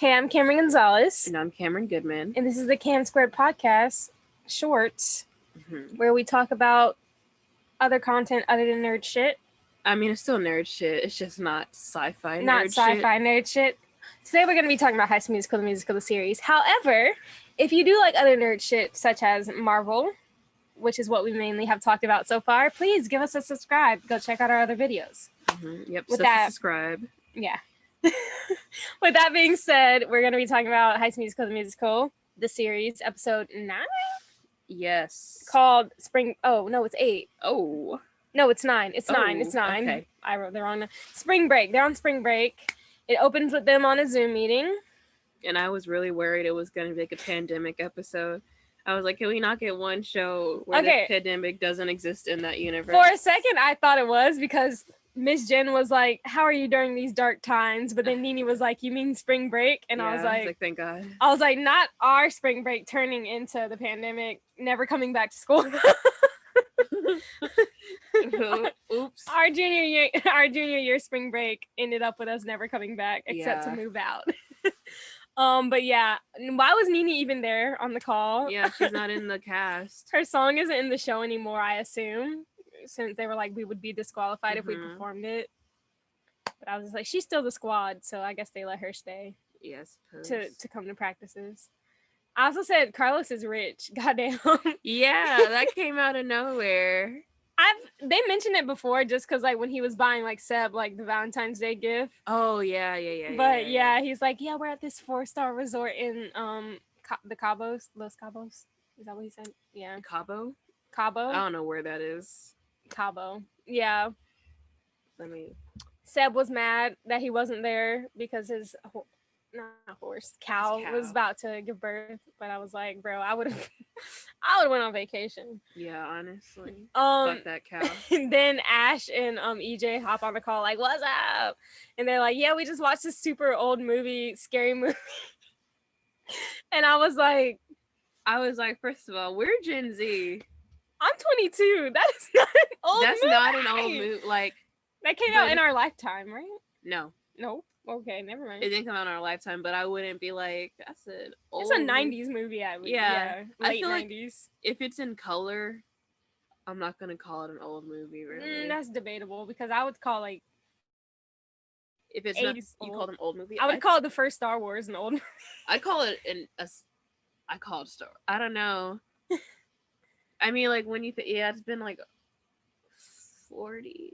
Hey, I'm Cameron Gonzalez. And I'm Cameron Goodman. And this is the Cam Squared Podcast Shorts, where we talk about other content other than nerd shit. I mean, it's still nerd shit. It's just not sci-fi nerd shit. Not sci-fi nerd shit. Today we're going to be talking about High School Musical, the musical, the series. However, if you do like other nerd shit, such as Marvel, which is what we mainly have talked about so far, please give us a subscribe. Go check out our other videos. Yep, subscribe. Yeah. With that being said, we're going to be talking about High School Musical, the musical, the series, episode 9? Yes. Called Spring... Oh, no, it's 8. Oh. No, it's 9. It's 9. It's 9. Okay. I wrote the wrong... Spring break. They're on spring break. It opens with them on a Zoom meeting. And I was really worried it was going to be like a pandemic episode. I was like, can we not get one show where the pandemic doesn't exist in that universe? For a second, I thought it was because Miss Jen was like, how are you during these dark times? But then Nene was like, you mean spring break? And I was like, thank God. I was like, not our spring break turning into the pandemic, never coming back to school. Oops. Our junior year spring break ended up with us never coming back except to move out. But yeah, why was Nene even there on the call? Yeah, she's not in the cast. Her song isn't in the show anymore, I assume, since they were like, we would be disqualified if we performed it. But I was just like, she's still the squad, so I guess they let her stay. Yes, to come to practices. I also said Carlos is rich. Goddamn. Yeah, that came out of nowhere. They mentioned it before just because like when he was buying like Seb like the Valentine's Day gift. Oh yeah. But yeah, he's like, yeah, we're at this 4-star resort in the Cabos, Los Cabos. Is that what he said? Yeah. Cabo. I don't know where that is. Cabo. Yeah. Seb was mad that he wasn't there because his cow was about to give birth. But I was like, bro, I would have went on vacation. Yeah, honestly. Fuck that cow. And then Ash and EJ hop on the call like, what's up? And they're like, yeah, we just watched this super old movie, scary movie. And I was like, first of all, we're Gen Z. I'm 22. That is not an old movie. That's not an old movie. Like, that came out in our lifetime, right? No. Nope. Okay, never mind. It didn't come out in our lifetime, but I wouldn't be like, that's an old. It's a 90s movie, I would. Yeah, late I feel 90s. Like if it's in color, I'm not gonna call it an old movie, really. That's debatable because I would call like. If it's not, you call them old movie. I would call the first Star Wars an old movie. I'd call it I call it Star. I don't know. I mean, like when you it's been like 40.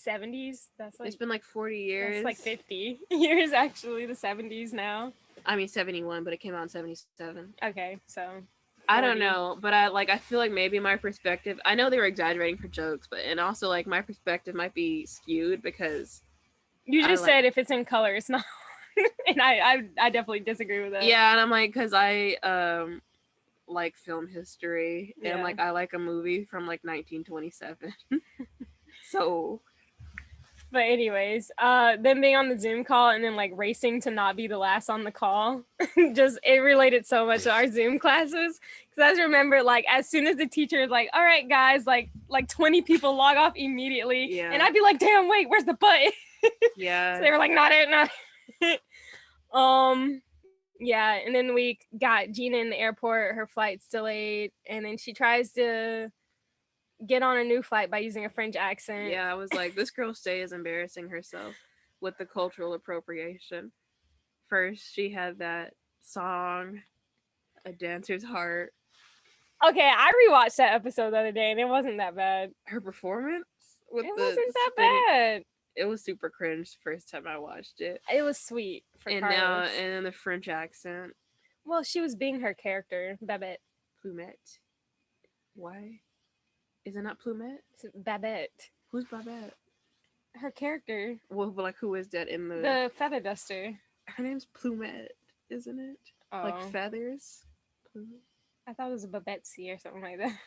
70s. That's like it's been like 40 years. It's like 50 years actually. The 70s now. I mean 71, but it came out in 77. Okay, so 40. I don't know, but I feel like maybe my perspective. I know they were exaggerating for jokes, but and also like my perspective might be skewed because you just said if it's in color, it's not. And I definitely disagree with that. Yeah, and I'm like, because I like film history, and I'm like, I like a movie from like 1927. So. But anyways, them being on the Zoom call and then like racing to not be the last on the call, it related so much to our Zoom classes. Because I remember like as soon as the teacher is like, all right guys, like 20 people log off immediately. Yeah. And I'd be like, damn, wait, where's the button? Yeah. So they were like, not it. Yeah, and then we got Gina in the airport, her flight's delayed, and then she tries to get on a new flight by using a French accent. Yeah, I was like, this girl Stay is embarrassing herself with the cultural appropriation. First, she had that song, A Dancer's Heart. Okay, I rewatched that episode the other day, and it wasn't that bad. Her performance? Wasn't that bad. It was super cringe the first time I watched it. It was sweet for Carlos. And then the French accent. Well, she was being her character, Babette. Plumette. Why? Is it not Plumette? It's Babette. Who's Babette? Her character. Well, but like who is that in the... The feather duster. Her name's Plumette, isn't it? Oh. Like feathers? Plumette? I thought it was a Babette or something like that.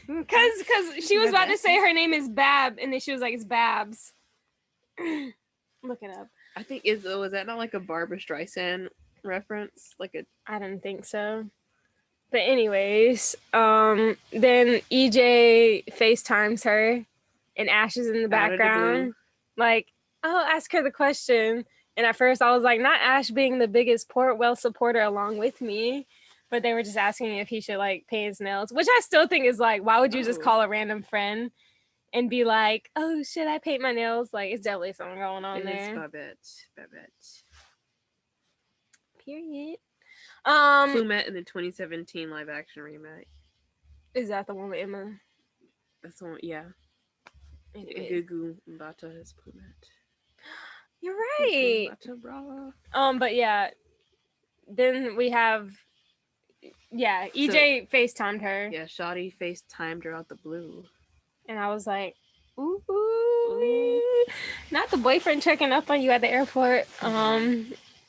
Because she was about to say her name is Bab, and then she was like, it's Babs. Look it up. I think, was that not like a Barbra Streisand reference? I don't think so. But anyways, then EJ FaceTimes her and Ash is in the background. Like, oh, ask her the question. And at first, I was like, not Ash being the biggest Portwell supporter along with me, but they were just asking if he should like paint his nails, which I still think is like, why would you just Oh, call a random friend and be like, oh, should I paint my nails? Like, it's definitely something going on it is there. Babette. Babette. Period. Plumette in the 2017 live action remake. Is that the one with Emma? That's the one, yeah. It is. Gugu Mbata is Plumette. You're Gugu right. Mbata, bra. But yeah, then we have So, EJ FaceTimed her, yeah, Shawty FaceTimed her out the blue. and I was like, ooh, Ooh. not the boyfriend checking up on you at the airport.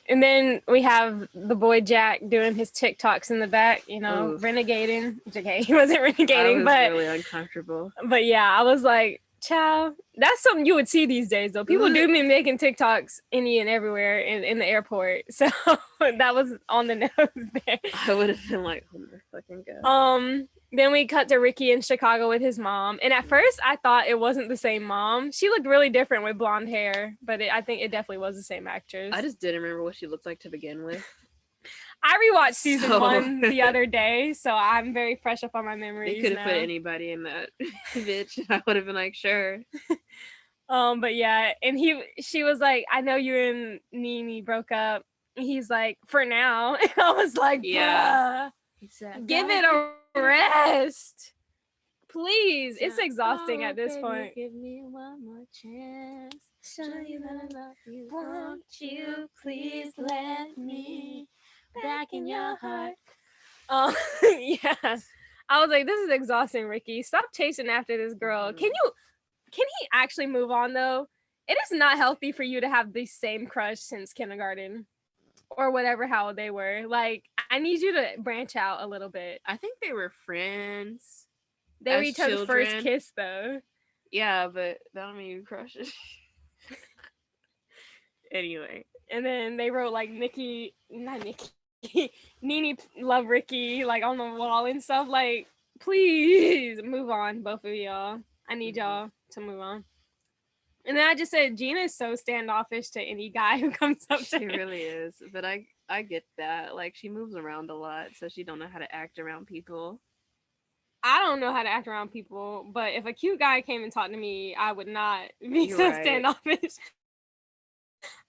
And then we have the boy Jack doing his TikToks in the back, Oof. renegading. Okay, he wasn't I renegading, was but really uncomfortable. yeah, I was like, child, that's something you would see these days though. People do be making TikToks any and everywhere in the airport. So that was on the nose there. I would have been like, oh my fucking god. Then we cut to Ricky in Chicago with his mom. And at first I thought it wasn't the same mom. She looked really different with blonde hair, but I think it definitely was the same actress. I just didn't remember what she looked like to begin with. I rewatched season 1 the other day, so I'm very fresh up on my memories. They could have put anybody in that bitch. I would have been like, sure. But yeah, and she was like, I know you and Nene broke up. He's like, for now. And I was like, yeah, give it a rest. Please. It's exhausting at this point. Give me one more chance. Show you that I love you. Won't you please let me back in your heart? Yeah. I was like, this is exhausting, Ricky. Stop chasing after this girl. Can he actually move on though? It is not healthy for you to have the same crush since kindergarten or whatever how they were. Like, I need you to branch out a little bit. I think they were friends. They were each other's first kiss though. Yeah, but that don't mean you crush it. Anyway. And then they wrote like Nene love Ricky like on the wall and stuff. Like, please move on, both of y'all. I need y'all to move on. And then I just said Gina is so standoffish to any guy who comes up to her. She really is. But I get that. Like, she moves around a lot, so she don't know how to act around people. I don't know how to act around people, but if a cute guy came and talked to me, I would not be so standoffish.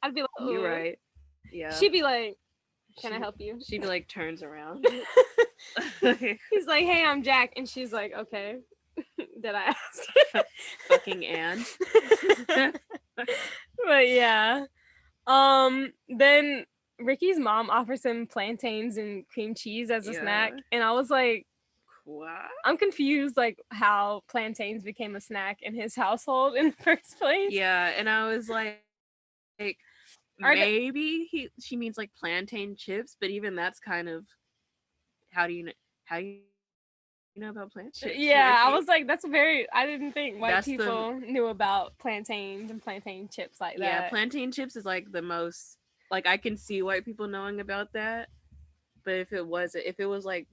I'd be like, oh. You're right. Yeah. She'd be like, can I help you? She'd be like, turns around. He's like, hey, I'm Jack. And she's like, okay. Did I ask? Fucking Anne. But yeah. Then Ricky's mom offers him plantains and cream cheese as a snack. And I was like, what? I'm confused, like, how plantains became a snack in his household in the first place. Yeah, and I was like maybe she means like plantain chips, but even that's kind of how do you know about plantain chips? Yeah, I was like, I didn't think white people knew about plantains and plantain chips like that. Yeah, plantain chips is like the most, like, I can see white people knowing about that. But if it was like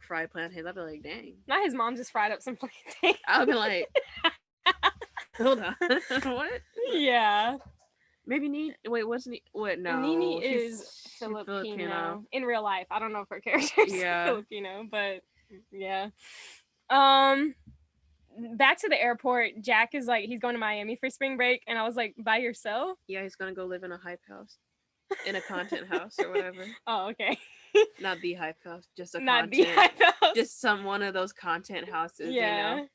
fried plantains, I'd be like, dang. Not his mom just fried up some plantains. I would be like, hold on, what? Yeah. Maybe Nene. Wait, wasn't he? What? No. Nene is Filipino in real life. I don't know if her character's Filipino, but yeah. Back to the airport. Jack is like, he's going to Miami for spring break, and I was like, by yourself? Yeah, he's gonna go live in a hype house, in a content house or whatever. Oh, okay. Not the hype house, just not the hype house. Just one of those content houses. Yeah. You know?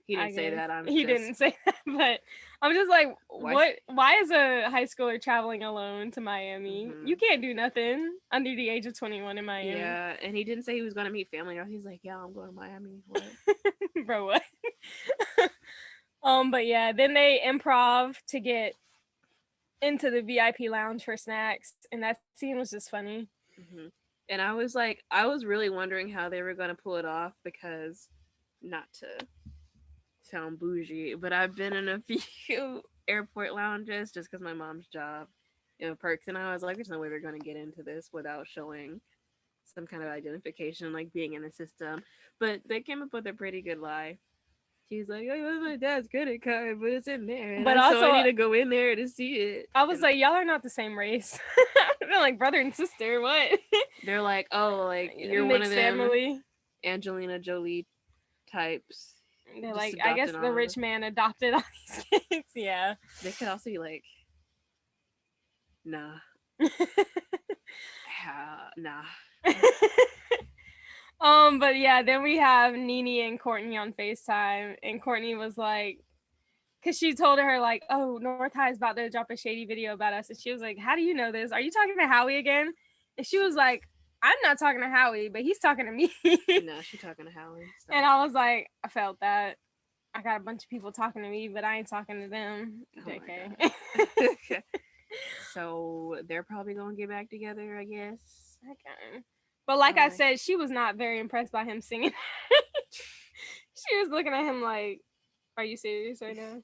He didn't say that. He didn't say that, but I'm just like, why is a high schooler traveling alone to Miami? Mm-hmm. You can't do nothing under the age of 21 in Miami. Yeah, and he didn't say he was going to meet family. He's like, yeah, I'm going to Miami. What? Bro, what? But yeah, then they improv to get into the VIP lounge for snacks, and that scene was just funny. Mm-hmm. And I was really wondering how they were going to pull it off, because not to sound bougie, but I've been in a few airport lounges just because my mom's job, perks, and I was like, there's no way they're going to get into this without showing some kind of identification, like being in the system. But they came up with a pretty good lie. She's like, oh, that's my dad's credit card, but it's in there, and But so I also, need to go in there to see it. I was And like, y'all are not the same race. They're like brother and sister. What? they're like, oh, like you're one of Mixed them family. Angelina Jolie types, They're just like, I guess adopting the all of us. rich man adopted all these kids. Yeah. They could also be like, nah, nah. But yeah, then we have Nene and Courtney on FaceTime, and Courtney was like, because she told her like, "Oh, North High is about to drop a shady video about us," and she was like, "How do you know this? Are you talking to Howie again?" And she was like, "I'm not talking to Howie, but he's talking to me." No, she talking to Howie. So. And I was like, I felt that. I got a bunch of people talking to me, but I ain't talking to them. Oh Okay. So they're probably gonna get back together, I guess. Okay. But like I said, she was not very impressed by him singing. She was looking at him like, "Are you serious right now?"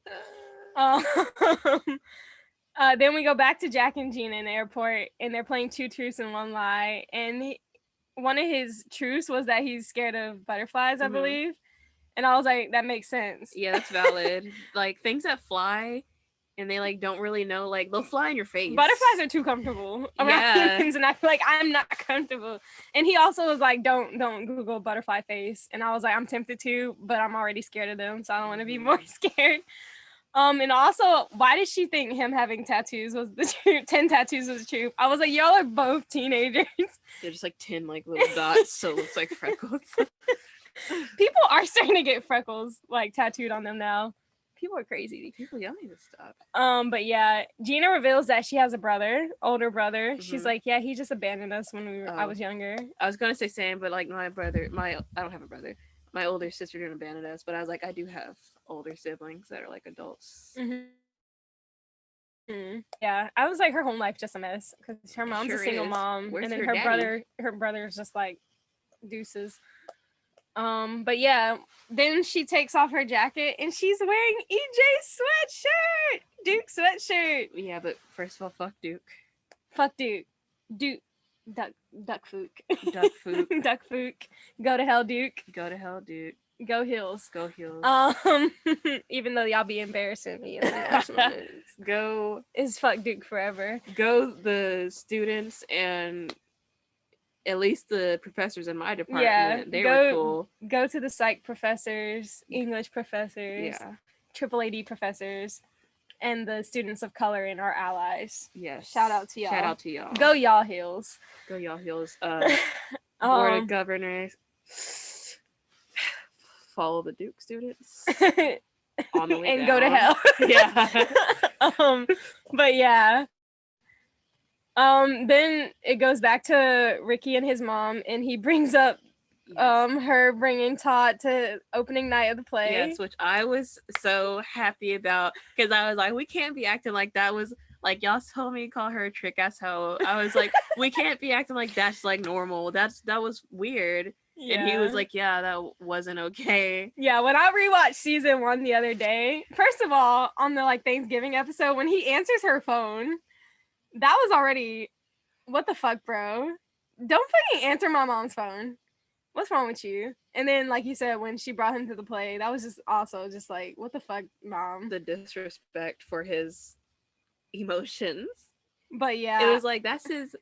Then we go back to Jack and Gina in the airport, and they're playing two truths and one lie. And one of his truths was that he's scared of butterflies, I believe. And I was like, that makes sense. Yeah, that's valid. Like things that fly and they like don't really know, like they'll fly in your face. Butterflies are too comfortable around humans, and I feel like I'm not comfortable. And he also was like, don't Google butterfly face. And I was like, I'm tempted to, but I'm already scared of them, so I don't want to be more scared. And also, why did she think him having tattoos was the truth? 10 tattoos was the truth. I was like, y'all are both teenagers. They're just like 10 like little dots, so it looks like freckles. People are starting to get freckles like tattooed on them now. People are crazy. People, y'all need to stop. But yeah, Gina reveals that she has a brother, older brother. She's like, yeah, he just abandoned us when I was younger. I was gonna say same, but like my brother, I don't have a brother. My older sister didn't abandon us, but I was like, I do have older siblings that are like adults. Yeah, I was like, her home life just a mess because her mom's a single mom, Where's and then her daddy? her brother's just like deuces. But yeah, then she takes off her jacket and she's wearing EJ's sweatshirt, Duke sweatshirt. Yeah, but first of all, fuck Duke. Fuck Duke. Duck Fook. Duck Fook. Duck Fook. Go to hell, Duke. Go to hell, Duke. Go Hills. Go Hills. Even though y'all be embarrassing me in the national news. Go is fuck Duke forever. Go the students and at least the professors in my department. Yeah, they were cool. Go to the psych professors, English professors, yeah, triple AD professors, and the students of color and our allies. Yes. Shout out to y'all. Shout out to y'all. Go y'all Hills. Go y'all Hills. Board of Governors. Follow the Duke students. On the way and down. Go to hell. Yeah. But yeah. Then it goes back to Ricky and his mom, and he brings up her bringing Todd to opening night of the play. Yes, which I was so happy about because I was like, we can't be acting like that was like y'all told me to call her a trick ass hoe. I was like, we can't be acting like that's like normal. That was weird. Yeah. And he was like, yeah, that wasn't okay. Yeah, when I rewatched season 1 the other day, first of all, on the like Thanksgiving episode, when he answers her phone, that was already, what the fuck, bro? Don't fucking answer my mom's phone. What's wrong with you? And then, like you said, when she brought him to the play, that was just also just like, what the fuck, mom? The disrespect for his emotions. But yeah. It was like, that's his,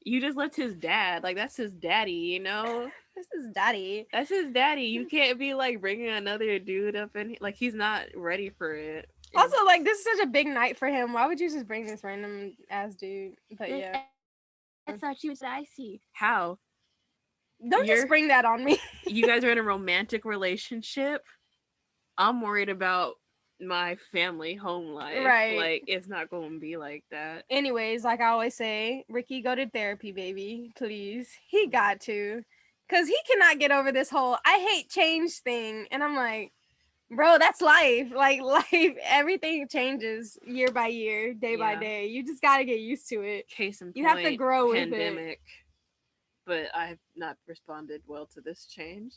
you just left his dad. Like, that's his daddy, you know? That's his daddy. That's his daddy. You can't be like bringing another dude up in, like, he's not ready for it. Also, like, this is such a big night for him. Why would you just bring this random ass dude? But yeah. I thought she was icy. How? Don't just bring that on me. You guys are in a romantic relationship. I'm worried about my family home life. Right. Like, it's not going to be like that. Anyways, like I always say, Ricky, go to therapy, baby. Please. He got to. Because he cannot get over this whole I hate change thing. And I'm like, bro, that's life. Like, life, everything changes year by year, day by day. You just got to get used to it. Case in point, you have to grow pandemic, with it. But I have not responded well to this change.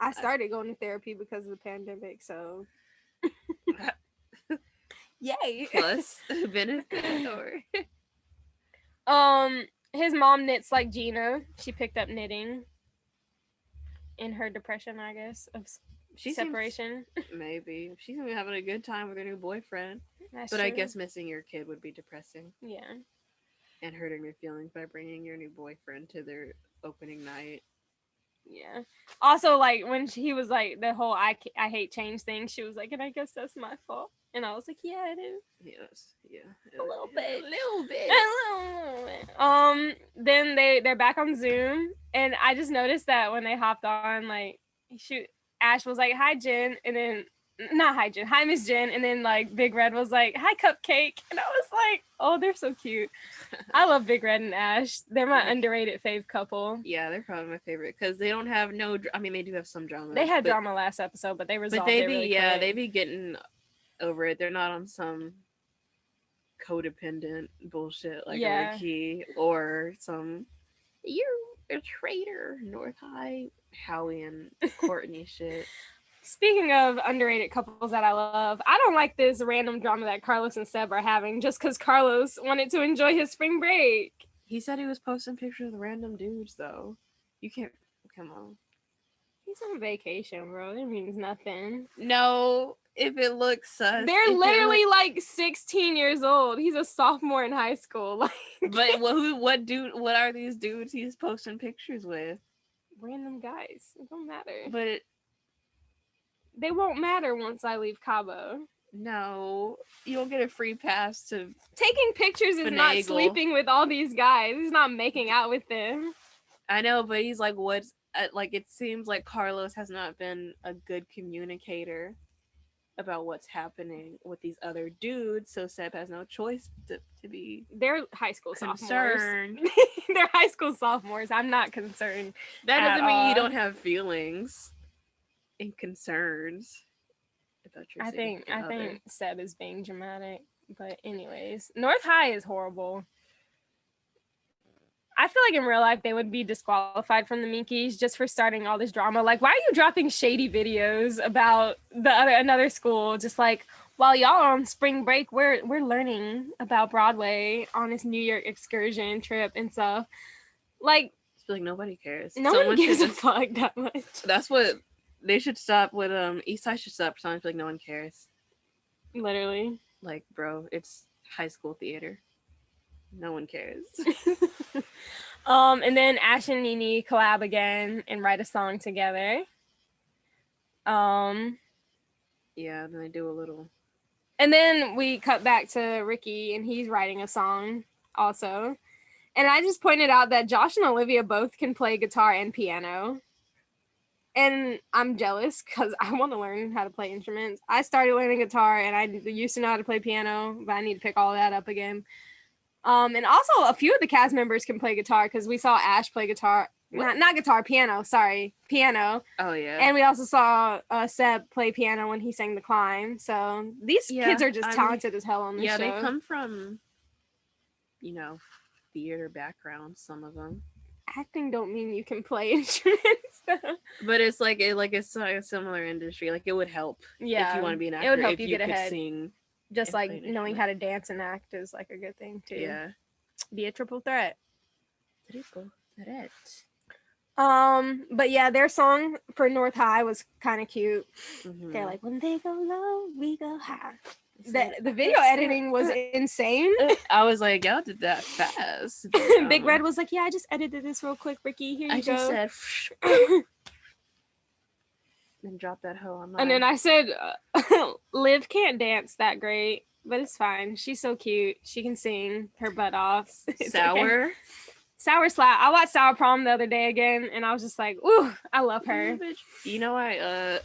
I started going to therapy because of the pandemic, so. Yay. Plus benefit or. His mom knits like Gina. She picked up knitting in her depression, I guess, of She seems separation. maybe she's gonna be having a good time with her new boyfriend. That's But I true. guess missing your kid would be depressing Yeah. and hurting your feelings by bringing your new boyfriend to their opening night. Yeah. Also, like when he was like the whole I hate change thing, she was like, and I guess that's my fault. And I was like, yeah, it is Yes, yeah, a little bit. a little A bit. little bit. Then they're back on Zoom, and I just noticed that when they hopped on, like, shoot, Ash was like, "Hi, Jen," and then not hi, Jen, hi, Miss Jen, and then like Big Red was like, "Hi, Cupcake," and I was like, "Oh, they're so cute." I love Big Red and Ash. They're my underrated fave couple. Yeah, they're probably my favorite because they don't have no. I mean, they do have some drama. They had drama last episode, but they but resolved they it be really yeah, quick. they be getting over it. They're not on some codependent bullshit like Ricky or some you're a traitor North High Howie and Courtney shit. Speaking of underrated couples that I love, I don't like this random drama that Carlos and Seb are having just because Carlos wanted to enjoy his spring break. He said he was posting pictures of random dudes though. You can't come on. He's on vacation, bro. It means nothing. No, if it looks sus. They're literally like 16 years old. He's a sophomore in high school. Like, but what are these dudes he's posting pictures with? Random guys. It don't matter. But they won't matter once I leave Cabo. No, you don't get a free pass to taking pictures is not sleeping with all these guys. He's not making out with them. I know, but he's like, what's like? It seems like Carlos has not been a good communicator about what's happening with these other dudes, so Seb has no choice to be. They're high school concerned. Sophomores. They're high school sophomores. I'm not concerned. That doesn't mean you don't have feelings and concerns about your I think Seb is being dramatic. But anyways, North High is horrible. I feel like in real life they would be disqualified from the Minkies just for starting all this drama. Like, why are you dropping shady videos about another school? Just like, while y'all are on spring break, we're learning about Broadway on this New York excursion trip and stuff. Like nobody cares. No one gives a fuck that much. That's what they should stop with. Eastside should stop sounding like no one cares. Literally, like, bro, it's high school theater. No one cares. And then Ash and Nene collab again and write a song together. Yeah, then they do a little. And then we cut back to Ricky and he's writing a song also. And I just pointed out that Josh and Olivia both can play guitar and piano. And I'm jealous because I want to learn how to play instruments. I started learning guitar and I used to know how to play piano, but I need to pick all that up again. And also a few of the cast members can play guitar because we saw Ash play guitar. Not guitar, piano. Sorry, piano. Oh yeah. And we also saw Seb play piano when he sang The Climb. So these kids are just talented as hell on this show. Yeah, they come from, theater backgrounds. Some of them. Acting don't mean you can play instruments. But it's like it's like a similar industry. Like it would help. Yeah, if you want to be an actor, it would help you get ahead. Sing. Just like knowing how to dance and act is like a good thing too. Yeah. Be a triple threat. Triple threat. But yeah, their song for North High was kind of cute. Mm-hmm. They're like, when they go low, we go high. The video editing was insane. I was like, y'all did that fast. Big Red was like, yeah, I just edited this real quick, Ricky. Here you go. Just said then drop that hoe on. And then I said, Liv can't dance that great, but it's fine. She's so cute. She can sing her butt off. Sour. Okay. Sour Slap. I watched Sour Prom the other day again, and I was just like, ooh, I love her. You know, I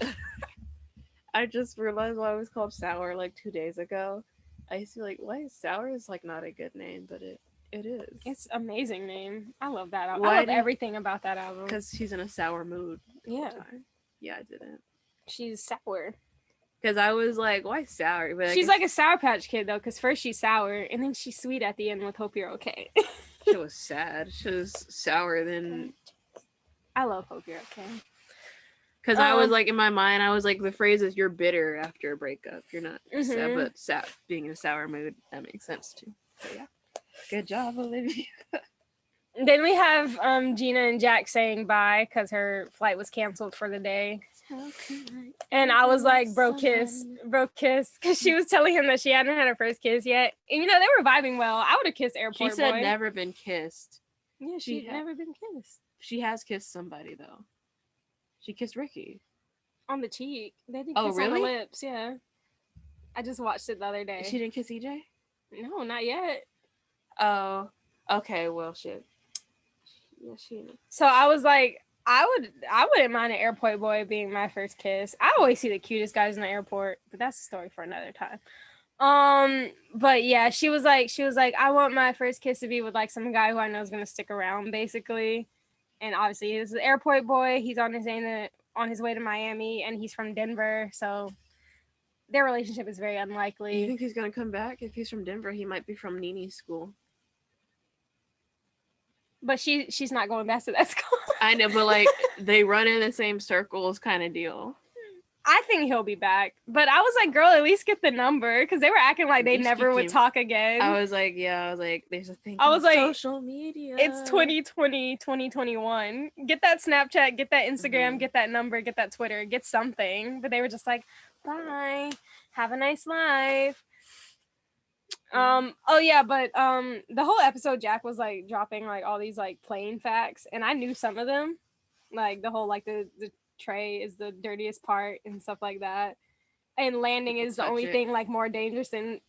just realized why it was called Sour like 2 days ago. I used to be like, why is Sour is like not a good name, but it is. It's an amazing name. I love that album. I love everything about that album. Because she's in a sour mood. Yeah. Yeah, I didn't. She's sour. Because I was like, why sour? But she's like a Sour Patch Kid, though, because first she's sour, and then she's sweet at the end with Hope You're Okay. She was sad. She was sour then. I love Hope You're Okay. Because I was like, in my mind, I was like, the phrase is you're bitter after a breakup. You're not sad, but being in a sour mood, that makes sense too. So yeah. Good job, Olivia. Then we have Gina and Jack saying bye because her flight was canceled for the day. And I was like, bro, kiss, because she was telling him that she hadn't had her first kiss yet. And you know, they were vibing well. I would have kissed Airport She said Boy. never been kissed. Yeah, she'd never been kissed. She has kissed somebody though. She kissed Ricky. On the cheek. They did Oh, kiss really? on the lips, yeah. I just watched it the other day. She didn't kiss EJ? No, not yet. Oh, okay, well shit. Yeah, she didn't. So I was like, I wouldn't mind an Airport Boy being my first kiss. I always see the cutest guys in the airport, but that's a story for another time. But yeah, she was like, I want my first kiss to be with like some guy who I know is gonna stick around, basically. And obviously, he's the Airport Boy. He's on his way to Miami, and he's from Denver, so their relationship is very unlikely. You think he's gonna come back? If he's from Denver, he might be from Nini's school. But she's not going back to that school. I know, but like they run in the same circles, kind of deal. I think he'll be back. But I was like, girl, at least get the number, because they were acting like they never would talk again. I was like, there's a thing. I was like, social media. It's 2020, 2021. Get that Snapchat, get that Instagram, get that number, get that Twitter, get something. But they were just like, bye, have a nice life. The whole episode Jack was like dropping like all these like plane facts, and I knew some of them, like the whole like the tray is the dirtiest part and stuff like that, and landing is the only thing like more dangerous than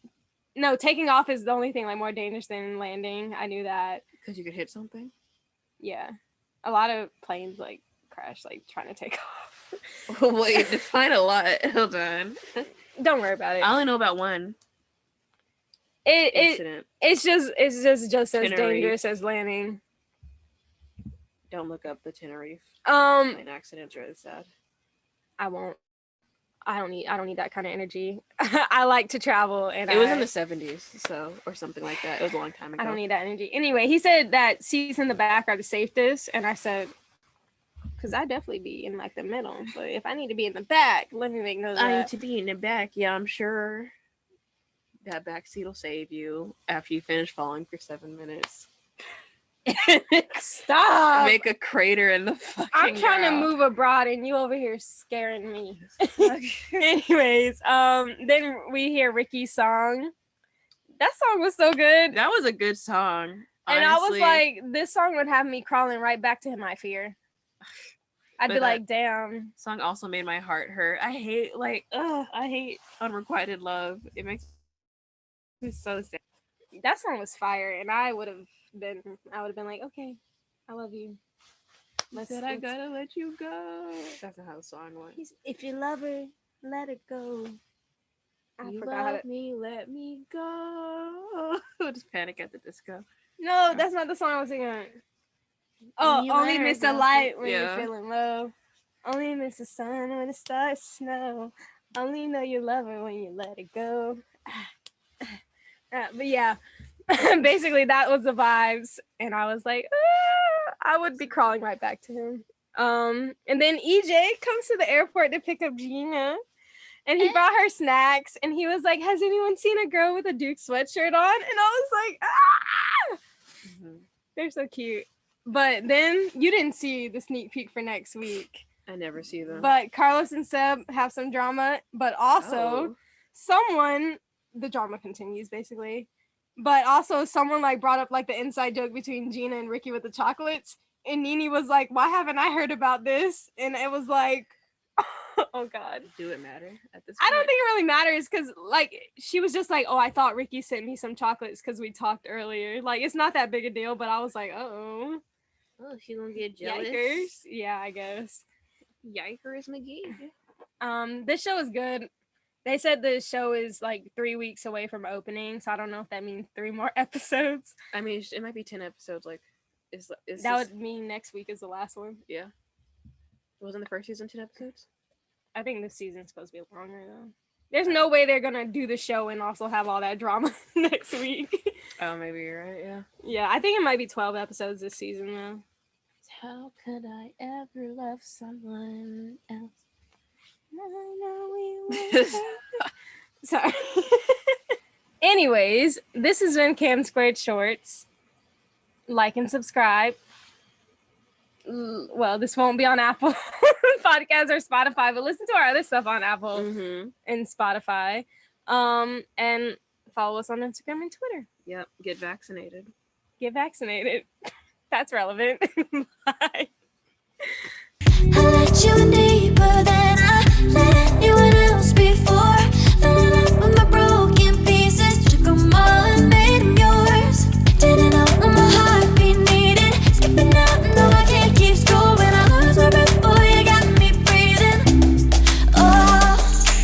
taking off is the only thing like more dangerous than landing. I knew that because you could hit something. Yeah, a lot of planes like crash like trying to take off. Wait, define a lot. Hold on. Don't worry about it. I only know about one. It's just as dangerous as landing. Don't look up the Tenerife. Plane accidents are really sad. I won't. I don't need that kind of energy. I like to travel, and it was in the 70s, so or something like that. It was a long time ago. I don't need that energy. Anyway, he said that seats in the back are the safest, and I said, because I definitely be in like the middle, but if I need to be in the back, let me make note of that. I need to be in the back. Yeah, I'm sure that back seat will save you after you finish falling for 7 minutes. Stop. Make a crater in the fucking I'm trying ground. to move abroad and you over here scaring me. Anyways, then we hear Ricky's song. That song was so good. That was a good song. And honestly, I was like, this song would have me crawling right back to my fear. I'd be like, damn. Song also made my heart hurt. I hate unrequited love. It makes me so sad. That song was fire, and I would have been like, okay, I love you. I gotta let you go. That's not how the song went. If you love her, let it go. You love me, let me go. Just Panic at the Disco. No, that's not the song I was singing. Oh, only miss the light when you're feeling low. Only miss the sun when it starts to snow. Only know you love her when you let it go. But yeah, basically that was the vibes, and I was like, I would be crawling right back to him. And then EJ comes to the airport to pick up Gina, and he brought her snacks, and he was like, has anyone seen a girl with a Duke sweatshirt on? And I was like, They're so cute. But then you didn't see the sneak peek for next week. I never see them. But Carlos and Seb have some drama, but also the drama continues basically. But also someone like brought up like the inside joke between Gina and Ricky with the chocolates. And Nini was like, why haven't I heard about this? And it was like, oh God. Do it matter at this point? I don't think it really matters because like she was just like, oh, I thought Ricky sent me some chocolates because we talked earlier. Like it's not that big a deal, but I was like, oh, she gonna get jealous. Yikers. Yeah, I guess. Yikers McGee. This show is good. They said the show is like 3 weeks away from opening, so I don't know if that means 3 more episodes. I mean, it might be 10 episodes. Like, would mean next week is the last one. Yeah. Wasn't the first season 10 episodes? I think this season's supposed to be longer though. There's no way they're gonna do the show and also have all that drama next week. Oh, maybe you're right. Yeah. Yeah, I think it might be 12 episodes this season though. How could I ever love someone else? Sorry. Anyways, this has been Cam Squared Shorts. Like and subscribe. Well, this won't be on Apple, Podcasts or Spotify, but listen to our other stuff on Apple Mm-hmm. and Spotify. And follow us on Instagram and Twitter. Yep. Get vaccinated. Get vaccinated. That's relevant. Bye. I let you in